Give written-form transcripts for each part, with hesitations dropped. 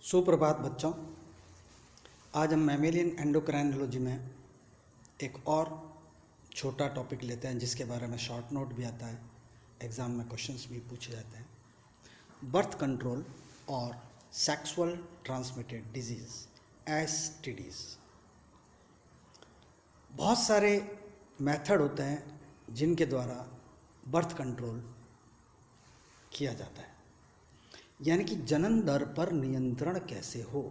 सुप्रभात बच्चों। आज हम मैमेलियन एंडोक्राइनोलॉजी में एक और छोटा टॉपिक लेते हैं जिसके बारे में शॉर्ट नोट भी आता है, एग्ज़ाम में क्वेश्चंस भी पूछे जाते हैं। बर्थ कंट्रोल और सेक्सुअल ट्रांसमिटेड डिजीज़ एसटीडीज़। बहुत सारे मेथड होते हैं जिनके द्वारा बर्थ कंट्रोल किया जाता है, यानी कि जन्म दर पर नियंत्रण कैसे हो।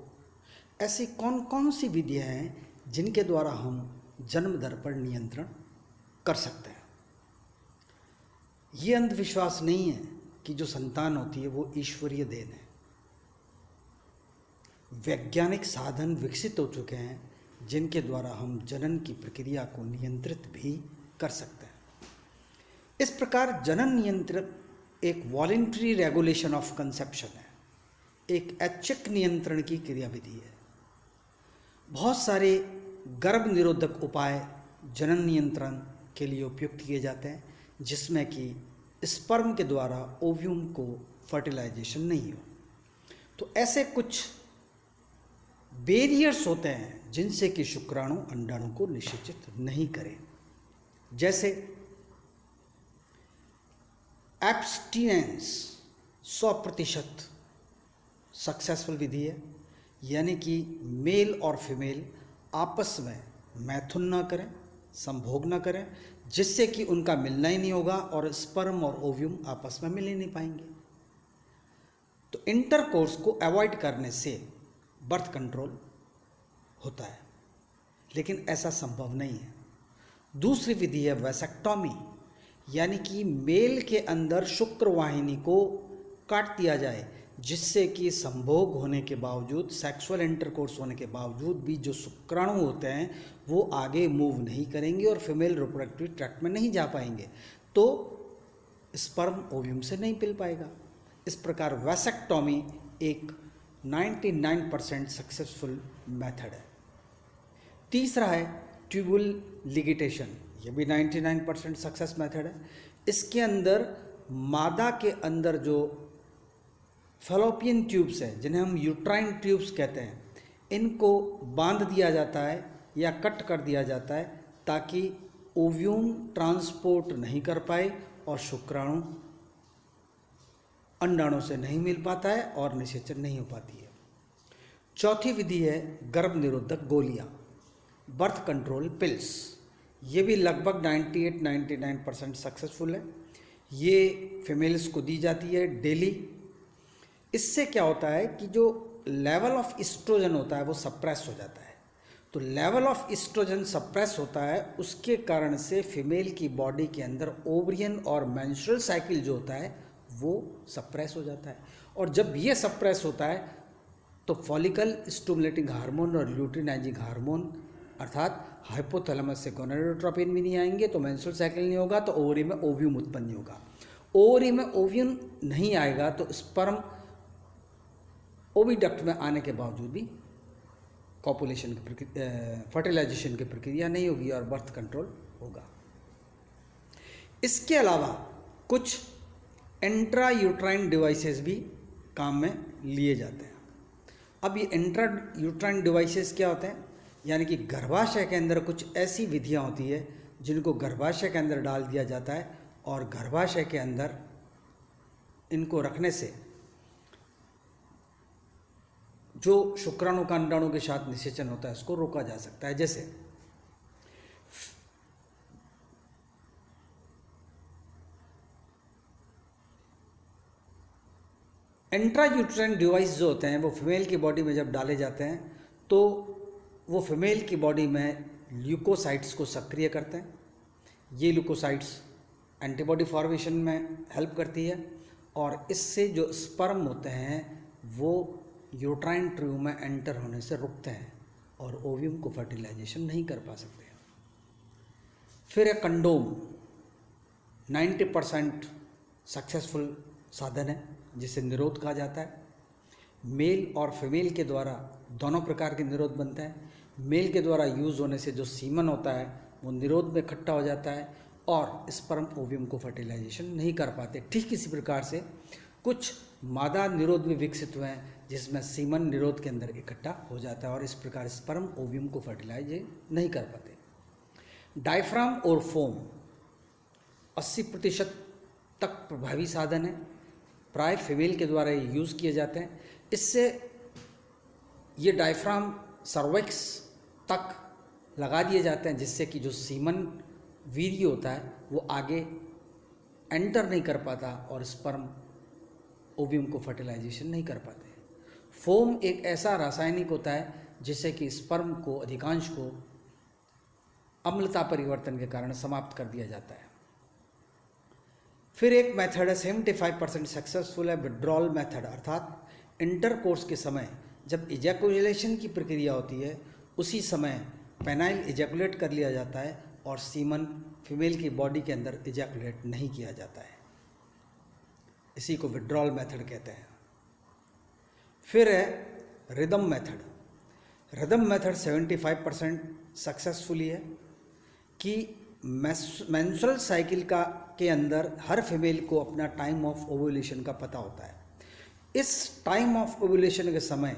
ऐसी कौन कौन सी विधियाँ हैं जिनके द्वारा हम जन्म दर पर नियंत्रण कर सकते हैं। ये अंधविश्वास नहीं है कि जो संतान होती है वो ईश्वरीय देन है। वैज्ञानिक साधन विकसित हो चुके हैं जिनके द्वारा हम जनन की प्रक्रिया को नियंत्रित भी कर सकते हैं। इस प्रकार जनन नियंत्रण एक वॉलंटरी रेगुलेशन ऑफ कंसेप्शन है, एक ऐच्छिक नियंत्रण की क्रियाविधि है। बहुत सारे गर्भ निरोधक उपाय जनन नियंत्रण के लिए उपयुक्त किए जाते हैं, जिसमें कि स्पर्म के द्वारा ओव्यूम को फर्टिलाइजेशन नहीं हो। तो ऐसे कुछ बैरियर्स होते हैं जिनसे कि शुक्राणु अंडाणु को निषेचित नहीं करें। जैसे एब्स्टिनेंस 100% सक्सेसफुल विधि है, यानी कि मेल और फीमेल आपस में मैथुन ना करें, संभोग ना करें, जिससे कि उनका मिलना ही नहीं होगा और स्पर्म और ओव्यूम आपस में मिल ही नहीं पाएंगे। तो इंटरकोर्स को अवॉइड करने से बर्थ कंट्रोल होता है, लेकिन ऐसा संभव नहीं है। दूसरी विधि है वैसेक्टॉमी, यानी कि मेल के अंदर शुक्र वाहिनी को काट दिया जाए, जिससे कि संभोग होने के बावजूद, सेक्सुअल इंटरकोर्स होने के बावजूद भी जो शुक्राणु होते हैं वो आगे मूव नहीं करेंगे और फीमेल रिप्रोडक्टिव ट्रैक्ट में नहीं जा पाएंगे, तो स्पर्म ओव्यूम से नहीं मिल पाएगा। इस प्रकार वैसेक्टॉमी एक 99% सक्सेसफुल मेथड है। तीसरा है ट्यूबुल लिगेटेशन, ये भी 99% सक्सेस मेथड है। इसके अंदर मादा के अंदर जो फैलोपियन ट्यूब्स हैं, जिन्हें हम यूट्राइन ट्यूब्स कहते हैं, इनको बांध दिया जाता है या कट कर दिया जाता है ताकि ओव्यूम ट्रांसपोर्ट नहीं कर पाए और शुक्राणु अंडाणु से नहीं मिल पाता है और निषेचन नहीं हो पाती है। चौथी विधि है गर्भ निरोधक गोलियां, बर्थ कंट्रोल पिल्स। ये भी लगभग 98-99% सक्सेसफुल है। ये फीमेल्स को दी जाती है डेली। इससे क्या होता है कि जो लेवल ऑफ एस्ट्रोजन होता है वो सप्रेस हो जाता है। तो लेवल ऑफ एस्ट्रोजन सप्रेस होता है, उसके कारण से फीमेल की बॉडी के अंदर ओवरियन और मेंस्ट्रुअल साइकिल जो होता है वो सप्रेस हो जाता है। और जब ये सप्रेस होता है तो फॉलिकल स्टिमुलेटिंग हार्मोन और ल्यूटिनाइजिंग हार्मोन अर्थात हाइपोथैलेमस से गोनाडोट्रोपिन भी नहीं आएंगे, तो मेंस्ट्रुअल साइकिल नहीं होगा, तो ओवरी में ओव्यूम उत्पन्न नहीं होगा। ओवरी में ओव्यूम नहीं आएगा तो स्पर्म ओविडक्ट में आने के बावजूद भी कॉपुलेशन की फर्टिलाइजेशन की प्रक्रिया नहीं होगी और बर्थ कंट्रोल होगा। इसके अलावा कुछ इंट्रा यूट्राइन डिवाइसेस भी काम में लिए जाते हैं। अब ये इंट्रा यूट्राइन डिवाइसेस क्या होते हैं, यानी कि गर्भाशय के अंदर कुछ ऐसी विधियां होती है जिनको गर्भाशय के अंदर डाल दिया जाता है और गर्भाशय के अंदर इनको रखने से जो शुक्राणु का अंडाणु के साथ निषेचन होता है उसको रोका जा सकता है। जैसे इंट्रायूट्राइन डिवाइस जो होते हैं वो फीमेल की बॉडी में जब डाले जाते हैं तो वो फीमेल की बॉडी में ल्यूकोसाइट्स को सक्रिय करते हैं। ये ल्यूकोसाइट्स एंटीबॉडी फॉर्मेशन में हेल्प करती है और इससे जो स्पर्म होते हैं वो यूट्राइन ट्यूब में एंटर होने से रुकते हैं और ओव्यूम को फर्टिलाइजेशन नहीं कर पा सकते। फिर है कंडोम, 90% सक्सेसफुल साधन है जिसे निरोध कहा जाता है। मेल और फीमेल के द्वारा दोनों प्रकार के निरोध बनता है। मेल के द्वारा यूज़ होने से जो सीमन होता है वो निरोध में इकट्ठा हो जाता है और स्पर्म ओव्यूम को फर्टिलाइजेशन नहीं कर पाते। ठीक इसी प्रकार से कुछ मादा निरोध भी विकसित हुए हैं जिसमें सीमन निरोध के अंदर इकट्ठा हो जाता है और इस प्रकार स्पर्म ओव्यूम को फर्टिलाइज नहीं कर पाते। डायफ्राम और फोम 80% तक प्रभावी साधन है, प्राय फीमेल के द्वारा ये यूज़ किए जाते हैं। इससे ये डायफ्राम सर्विक्स तक लगा दिए जाते हैं, जिससे कि जो सीमन वीर्य होता है वो आगे एंटर नहीं कर पाता और स्पर्म ओव्यूम को फर्टिलाइजेशन नहीं कर पाते। फोम एक ऐसा रासायनिक होता है जिससे कि स्पर्म को अधिकांश को अम्लता परिवर्तन के कारण समाप्त कर दिया जाता है। फिर एक मेथड है 75% सक्सेसफुल है विड्रॉल मेथड, अर्थात इंटरकोर्स के समय जब इजैकुलेशन की प्रक्रिया होती है उसी समय पेनाइल इजैकुलेट कर लिया जाता है और सीमन फीमेल की बॉडी के अंदर इजैकुलेट नहीं किया जाता है। इसी को विड्रॉल मेथड कहते हैं। फिर है rhythm method. Rhythm method 75% successfully है कि मेंस्ट्रुअल साइकिल के अंदर हर फीमेल को अपना टाइम ऑफ ओव्यूलेशन का पता होता है। इस टाइम ऑफ ओव्यूलेशन के समय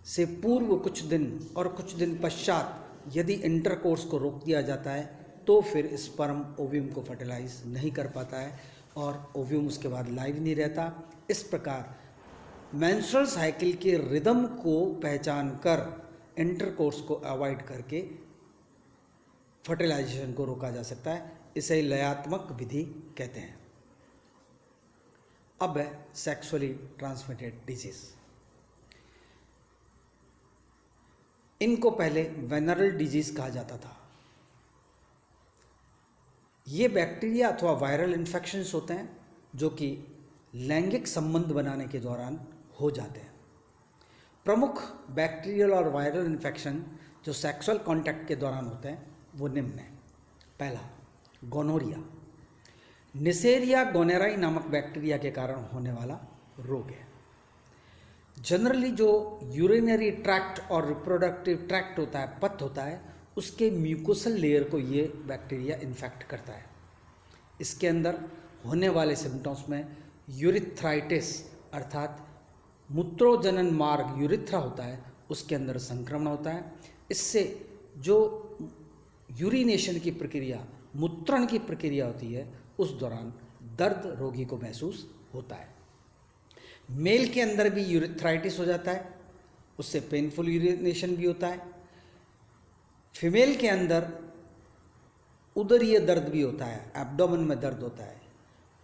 से पूर्व कुछ दिन और कुछ दिन पश्चात यदि इंटरकोर्स को रोक दिया जाता है तो फिर स्पर्म ओव्यूम को फर्टिलाइज नहीं कर पाता है और ओव्यूम उसके बाद लाइव नहीं रहता। इस प्रकार मेंस्ट्रुअल साइकिल के रिदम को पहचान कर इंटरकोर्स को अवॉइड करके फर्टिलाइजेशन को रोका जा सकता है। इसे लयात्मक विधि कहते हैं। अब है सेक्सुअली ट्रांसमिटेड डिजीज। इनको पहले वेनरल डिजीज कहा जाता था। ये बैक्टीरिया अथवा वायरल इन्फेक्शंस होते हैं जो कि लैंगिक संबंध बनाने के दौरान हो जाते हैं। प्रमुख बैक्टीरियल और वायरल इन्फेक्शन जो सेक्सुअल कांटेक्ट के दौरान होते हैं वो निम्न है। पहला, गोनोरिया। निसेरिया गोनेराई नामक बैक्टीरिया के कारण होने वाला रोग है। जनरली जो यूरिनरी ट्रैक्ट और रिप्रोडक्टिव ट्रैक्ट होता है, पथ होता है, उसके म्यूकोसल लेयर को ये बैक्टीरिया इन्फेक्ट करता है। इसके अंदर होने वाले सिम्टम्स में यूरिथ्राइटिस अर्थात मूत्रोजनन मार्ग यूरिथ्रा होता है, उसके अंदर संक्रमण होता है। इससे जो यूरिनेशन की प्रक्रिया, मूत्रण की प्रक्रिया होती है, उस दौरान दर्द रोगी को महसूस होता है। मेल के अंदर भी यूरिथ्राइटिस हो जाता है, उससे पेनफुल यूरिनेशन भी होता है। फीमेल के अंदर उदरीय दर्द भी होता है, एब्डोमेन में दर्द होता है।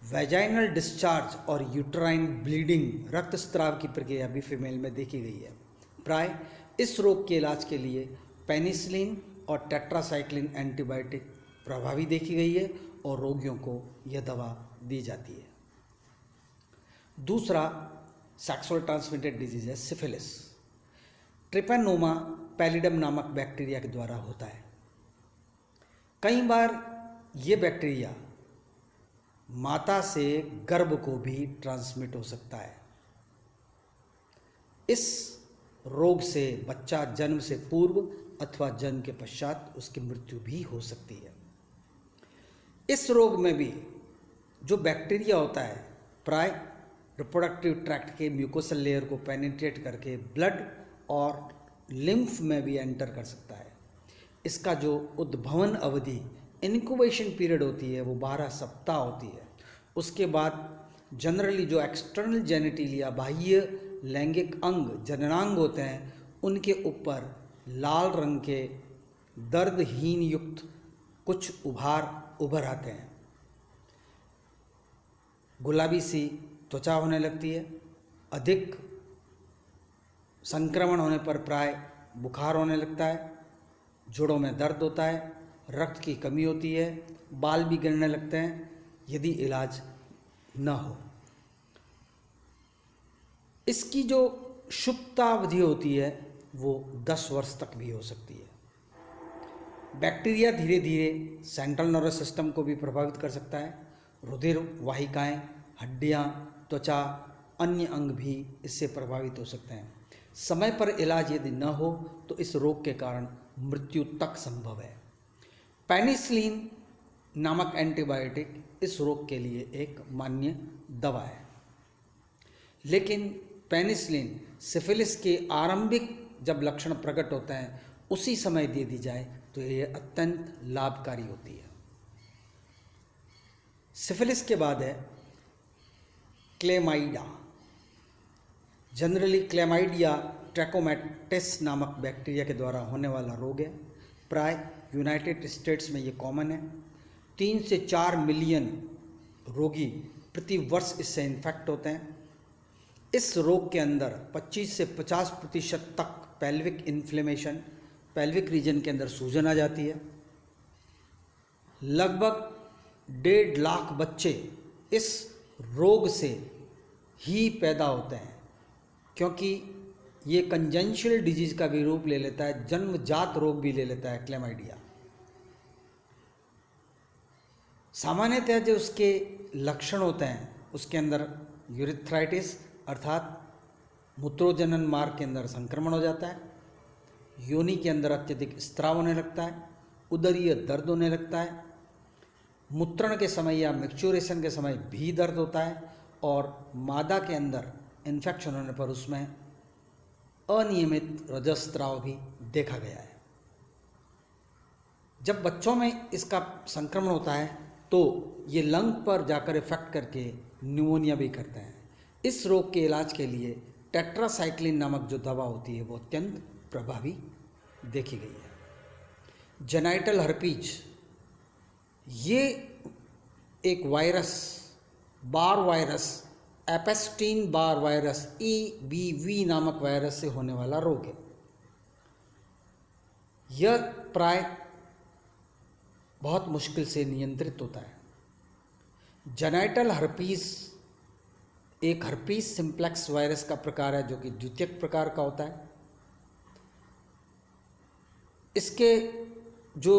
वेजाइनल डिस्चार्ज और यूट्राइन ब्लीडिंग, रक्तस्राव की प्रक्रिया भी फीमेल में देखी गई है। प्राय इस रोग के इलाज के लिए पेनिसिलिन और टेट्रासाइक्लिन एंटीबायोटिक प्रभावी देखी गई है और रोगियों को यह दवा दी जाती है। दूसरा सेक्सुअल ट्रांसमिटेड डिजीज है सिफिलिस। ट्रिपैनोमा पैलिडम नामक बैक्टीरिया के द्वारा होता है। कई बार ये बैक्टीरिया माता से गर्भ को भी ट्रांसमिट हो सकता है। इस रोग से बच्चा जन्म से पूर्व अथवा जन्म के पश्चात उसकी मृत्यु भी हो सकती है। इस रोग में भी जो बैक्टीरिया होता है प्राय रिप्रोडक्टिव ट्रैक्ट के म्यूकोसल लेयर को पेनिट्रेट करके ब्लड और लिम्फ में भी एंटर कर सकता है। इसका जो उद्भवन अवधि, इनक्यूबेशन पीरियड होती है, वो 12 सप्ताह होती है। उसके बाद जनरली जो एक्सटर्नल जेनिटिलिया, बाह्य लैंगिक अंग, जननांग होते हैं, उनके ऊपर लाल रंग के दर्दहीन युक्त कुछ उभर आते हैं। गुलाबी सी त्वचा होने लगती है। अधिक संक्रमण होने पर प्राय बुखार होने लगता है। जोड़ों में दर्द होता है, रक्त की कमी होती है, बाल भी गिरने लगते हैं यदि इलाज न हो। इसकी जो सुप्तावधि होती है वो 10 वर्ष तक भी हो सकती है। बैक्टीरिया धीरे धीरे सेंट्रल नर्वस सिस्टम को भी प्रभावित कर सकता है। रुधिर वाहिकाएं, हड्डियां, त्वचा, अन्य अंग भी इससे प्रभावित हो सकते हैं। समय पर इलाज यदि न हो तो इस रोग के कारण मृत्यु तक संभव है। पेनिसिलिन नामक एंटीबायोटिक इस रोग के लिए एक मान्य दवा है, लेकिन पेनिसिलिन सिफिलिस के आरंभिक जब लक्षण प्रकट होते हैं उसी समय दे दी जाए तो ये अत्यंत लाभकारी होती है। सिफिलिस के बाद है क्लेमाइडा। जनरली क्लेमाइडिया ट्रैकोमैटिस नामक बैक्टीरिया के द्वारा होने वाला रोग है। प्राय यूनाइटेड स्टेट्स में ये कॉमन है। 3 से 4 मिलियन रोगी प्रति वर्ष इससे इन्फेक्ट होते हैं। इस रोग के अंदर 25 से 50% तक पेल्विक इन्फ्लेमेशन, पेल्विक रीजन के अंदर सूजन आ जाती है। लगभग 1.5 लाख बच्चे इस रोग से ही पैदा होते हैं, क्योंकि ये कंजेंशियल डिजीज का भी रूप ले लेता है, जन्मजात रोग भी ले लेता है क्लेमाइडिया। सामान्यतः जो उसके लक्षण होते हैं उसके अंदर यूरिथ्राइटिस अर्थात मूत्रोजनन मार्ग के अंदर संक्रमण हो जाता है, योनि के अंदर अत्यधिक स्त्राव होने लगता है, उदरीय दर्द होने लगता है, मूत्रण के समय या मैच्योरेशन के समय भी दर्द होता है, और मादा के अंदर इन्फेक्शन होने पर उसमें अनियमित रजस्त्राव भी देखा गया है। जब बच्चों में इसका संक्रमण होता है तो ये लंग पर जाकर इफेक्ट करके न्यूमोनिया भी करते हैं। इस रोग के इलाज के लिए टेट्रासाइक्लिन नामक जो दवा होती है वो अत्यंत प्रभावी देखी गई है। जेनाइटल हर्पीज, ये एक virus, Barr virus, Epstein Barr virus EBV नामक वायरस से होने वाला रोग है। यह प्राय बहुत मुश्किल से नियंत्रित होता है। जेनाइटल हर्पीज एक हर्पीज सिम्प्लेक्स वायरस का प्रकार है जो कि द्वितीयक प्रकार का होता है। इसके जो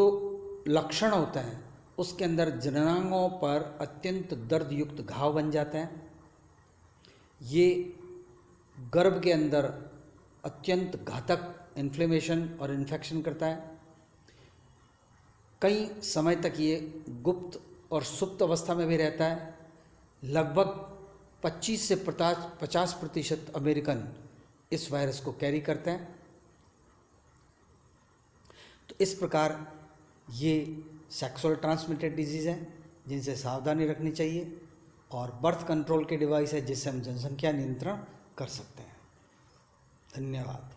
लक्षण होते हैं उसके अंदर जननांगों पर अत्यंत दर्दयुक्त घाव बन जाते हैं। ये गर्भ के अंदर अत्यंत घातक इन्फ्लेमेशन और इन्फेक्शन करता है। कई समय तक ये गुप्त और सुप्त अवस्था में भी रहता है। लगभग 25 से 50% अमेरिकन इस वायरस को कैरी करते हैं। तो इस प्रकार ये सेक्सुअल ट्रांसमिटेड डिजीज़ है जिनसे सावधानी रखनी चाहिए, और बर्थ कंट्रोल के डिवाइस है जिससे हम जनसंख्या नियंत्रण कर सकते हैं। धन्यवाद।